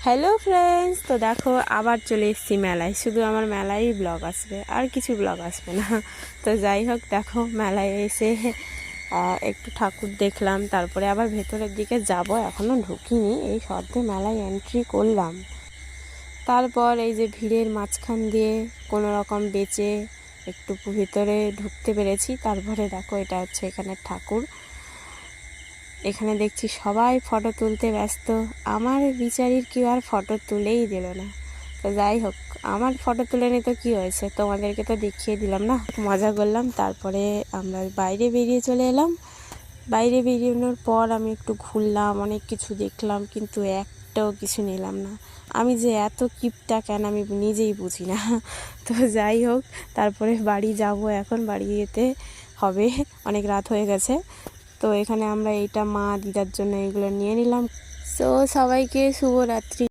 Hello friends, তো দেখো আবার চলে এসেছি মেলায়। শুধু আমার মেলায় ব্লগ আসবে, আর কিছু ব্লগ আসবে না। তো যাই হোক, দেখো মেলায় এসে একটু ঠাকুর দেখলাম, তারপরে আবার ভেতরের দিকে যাব। এখনও ঢুকিনি, এই সদ্যে মেলায় এন্ট্রি করলাম। তারপর এই যে ভিড়ের মাঝখান দিয়ে কোনো রকম বেঁচে একটু ভিতরে ঢুকতে পেরেছি। তারপরে দেখো, এটা হচ্ছে এখানে ঠাকুর। এখানে দেখছি সবাই ফটো তুলতে ব্যস্ত। আমার বিচারির কেউ আর ফটো তুলেই দিল না। তো যাই হোক, আমার ফটো তুলে নিতে কী হয়েছে, তোমাদেরকে তো দেখিয়ে দিলাম না, মজা করলাম। তারপরে আমরা বাইরে বেরিয়ে চলে এলাম। বাইরে বেরিয়ে পর আমি একটু ঘুরলাম, অনেক কিছু দেখলাম, কিন্তু একটাও কিছু নিলাম না। আমি যে এত কিপটা কেন আমি নিজেই বুঝি না। তো যাই হোক, তারপরে বাড়ি যাব। এখন বাড়ি যেতে হবে, অনেক রাত হয়ে গেছে। তো এখানে আমরা এইটা মা দিদার জন্য এগুলো নিয়ে নিলাম। সো সবাইকে শুভরাত্রি।